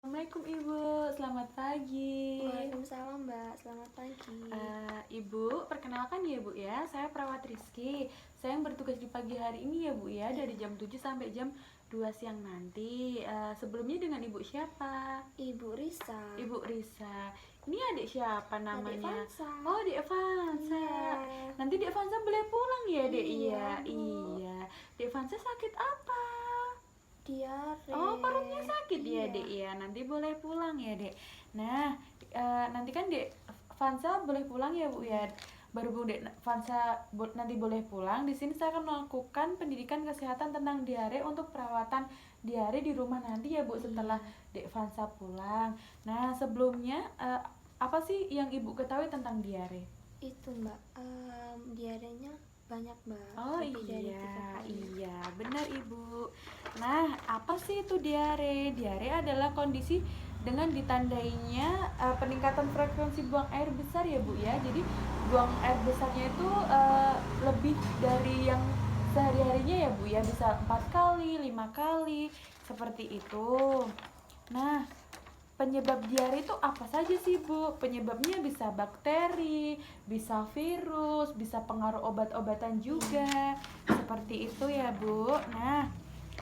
Assalamualaikum Ibu, selamat pagi. Waalaikumsalam Mbak, selamat pagi. Ibu, perkenalkan ya Bu ya, saya perawat Rizky. Saya yang bertugas di pagi hari ini ya Bu ya, dari jam 7 sampai jam 2 siang nanti. Sebelumnya dengan Ibu siapa? Ibu Risa. Ibu Risa. Ini adik siapa namanya? Adik Vansa. Oh, Dek Vansa. Iya. Nanti Dek Vansa boleh pulang ya, Dek? Iya, Bu. Iya. Dek Vansa sakit apa? Diare. Oh, perutnya sakit ya, Iya. Dek ya. Nanti boleh pulang ya, Dek. Nah, nanti kan Dek Vansa boleh pulang ya, Bu ya. Berhubung Dek Vansa nanti boleh pulang, di sini saya akan melakukan pendidikan kesehatan tentang diare untuk perawatan diare di rumah nanti ya, Bu, setelah Dek Vansa pulang. Nah, sebelumnya apa sih yang Ibu ketahui tentang diare? Itu Mbak, diarenya banyak Mbak. Oh Lebih dari 3 iya, kali. iya, benar Ibu. Nah, apa sih itu diare? Diare adalah kondisi dengan ditandainya peningkatan frekuensi buang air besar ya Bu ya. Jadi buang air besarnya itu lebih dari yang sehari-harinya ya Bu ya, bisa 4 kali, 5 kali, seperti itu. Nah, penyebab diare itu apa saja sih Bu? Penyebabnya bisa bakteri, bisa virus, bisa pengaruh obat-obatan juga. Seperti itu ya Bu. Nah,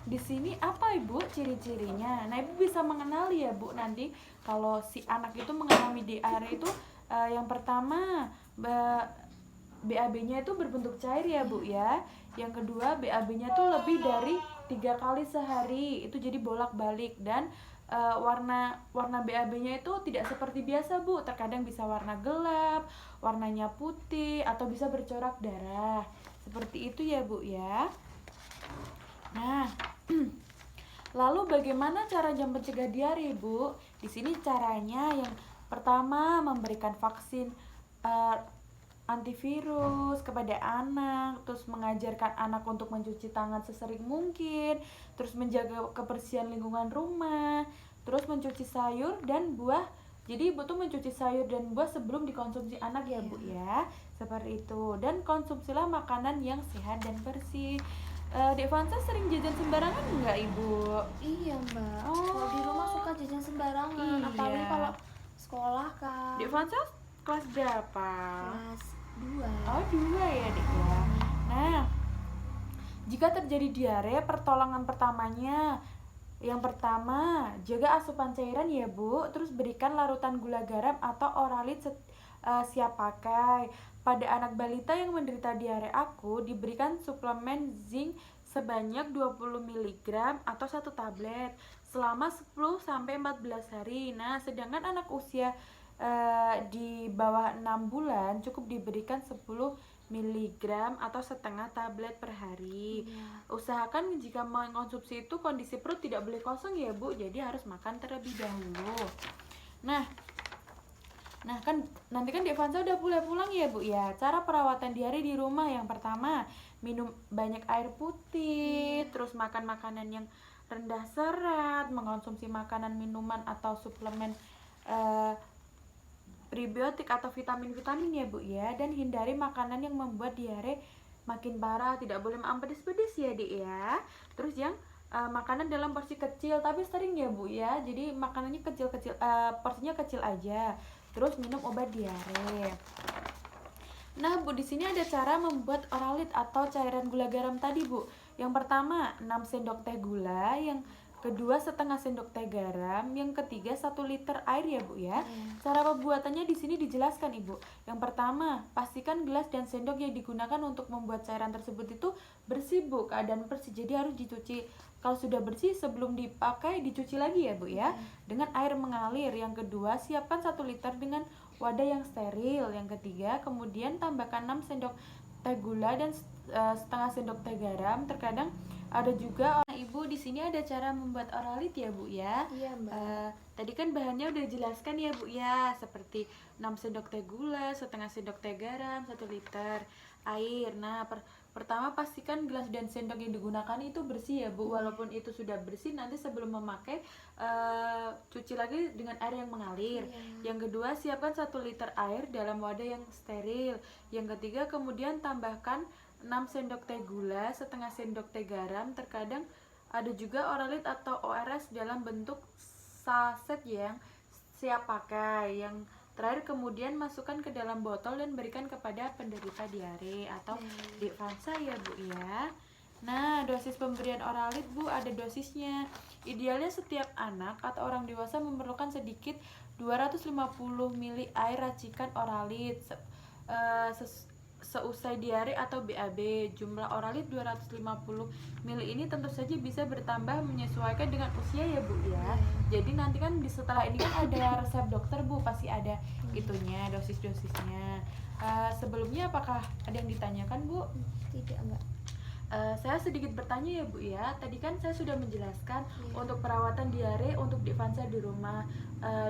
di sini apa Ibu ciri-cirinya? Nah, Ibu bisa mengenali ya Bu nanti kalau si anak itu mengalami diare itu yang pertama BAB-nya itu berbentuk cair ya Bu ya. Yang kedua BAB-nya tuh lebih dari 3 kali sehari. Itu jadi bolak-balik dan warna BAB-nya itu tidak seperti biasa Bu. Terkadang bisa warna gelap, warnanya putih atau bisa bercorak darah. Seperti itu ya Bu ya. Nah, lalu bagaimana cara mencegah diare, Bu? Di sini caranya yang pertama memberikan vaksin uh, antivirus kepada anak, terus mengajarkan anak untuk mencuci tangan sesering mungkin, terus menjaga kebersihan lingkungan rumah, terus mencuci sayur dan buah. Jadi Ibu tuh mencuci sayur dan buah sebelum dikonsumsi anak ya Bu ya. Seperti itu. Dan konsumsilah makanan yang sehat dan bersih. Dek Vansa sering jajan sembarangan enggak Ibu? Iya Mbak. Oh. Kalau di rumah suka jajan sembarangan, Iya. apalagi kalau sekolah kan. Dek Vansa kelas berapa? Kelas 2. Oh 2 ya Dek ya. Nah, jika terjadi diare, pertolongan pertamanya yang pertama, jaga asupan cairan ya Bu. Terus berikan larutan gula garam atau oralit siap pakai. Pada anak balita yang menderita diare akut, diberikan suplemen zinc sebanyak 20 mg atau 1 tablet selama 10 sampai 14 hari. Nah, sedangkan anak usia di bawah 6 bulan cukup diberikan 10 miligram atau setengah tablet per hari. Usahakan jika mengkonsumsi itu kondisi perut tidak boleh kosong ya Bu, jadi harus makan terlebih dahulu. Nah kan nanti kan Dek Vansa udah pulang ya Bu ya. Cara perawatan diare di rumah yang pertama, minum banyak air putih, terus makan makanan yang rendah serat, mengkonsumsi makanan, minuman atau suplemen prebiotik atau vitamin-vitamin ya Bu ya, dan hindari makanan yang membuat diare makin parah. Tidak boleh makan pedes-pedes ya Dek ya. Terus yang makanan dalam porsi kecil tapi sering ya Bu ya, jadi makanannya kecil-kecil, porsinya kecil aja. Terus minum obat diare. Nah Bu, di sini ada cara membuat oralit atau cairan gula garam tadi Bu. Yang pertama 6 sendok teh gula, yang kedua setengah sendok teh garam, yang ketiga 1 liter air ya Bu ya. Cara pembuatannya di sini dijelaskan Ibu. Yang pertama, pastikan gelas dan sendok yang digunakan untuk membuat cairan tersebut itu bersih Bu, keadaan bersih. Jadi harus dicuci. Kalau sudah bersih sebelum dipakai dicuci lagi ya Bu ya, dengan air mengalir. Yang kedua, siapkan 1 liter dengan wadah yang steril. Yang ketiga, kemudian tambahkan 6 sendok teh gula dan setengah sendok teh garam. Terkadang ada juga Ibu di sini ada cara membuat oralit ya Bu ya. Iya Mbak. Tadi kan bahannya udah dijelaskan ya Bu ya, seperti 6 sendok teh gula, setengah sendok teh garam, 1 liter air. Nah, pertama pastikan gelas dan sendok yang digunakan itu bersih ya Bu. Walaupun itu sudah bersih, nanti sebelum memakai cuci lagi dengan air yang mengalir. Yang kedua, siapkan 1 liter air dalam wadah yang steril. Yang ketiga, kemudian tambahkan 6 sendok teh gula, setengah sendok teh garam. Terkadang ada juga oralit atau ORS dalam bentuk saset yang siap pakai. Yang terakhir kemudian masukkan ke dalam botol dan berikan kepada penderita diare atau Dekvansa ya Bu ya. Nah, dosis pemberian oralit Bu ada dosisnya. Idealnya setiap anak atau orang dewasa memerlukan sedikit 250 ml air racikan oralit seusai diare atau BAB. Jumlah oralit 250 ml ini tentu saja bisa bertambah menyesuaikan dengan usia ya Bu ya. Jadi nanti kan setelah ini kan ada resep dokter Bu, pasti ada itunya, dosis-dosisnya. Sebelumnya apakah ada yang ditanyakan Bu? Tidak, Mbak. Saya sedikit bertanya ya Bu ya. Tadi kan saya sudah menjelaskan untuk perawatan diare untuk Dekvansa di rumah.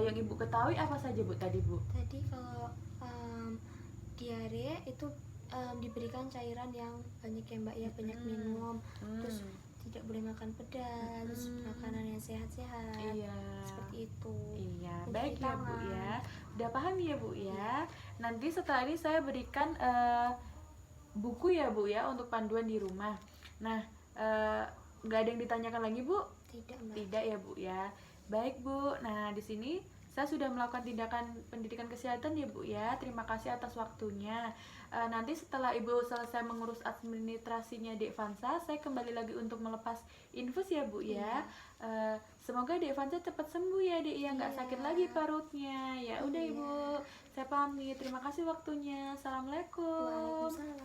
Yang Ibu ketahui apa saja Bu tadi Bu? Tadi kalau diare itu diberikan cairan yang banyak ya Mbak ya, banyak minum, terus tidak boleh makan pedas, makanan yang sehat-sehat. Iya. Seperti itu. Iya, Mencuci baik ya Bu tangan. ya. Udah paham ya Bu ya. Nanti setelah ini saya berikan buku ya Bu ya untuk panduan di rumah. Nah, nggak ada yang ditanyakan lagi Bu? Tidak, Mbak. Tidak ya Bu ya. Baik Bu. Nah, di sini saya sudah melakukan tindakan pendidikan kesehatan ya Bu ya. Terima kasih atas waktunya. Nanti setelah Ibu selesai mengurus administrasinya Dekvansa, saya kembali lagi untuk melepas infus ya Bu ya. Semoga Dekvansa cepat sembuh ya Dek ya, nggak sakit lagi parutnya. Ya udah Ibu, saya pamit. Terima kasih waktunya. Assalamualaikum. Waalaikumsalam.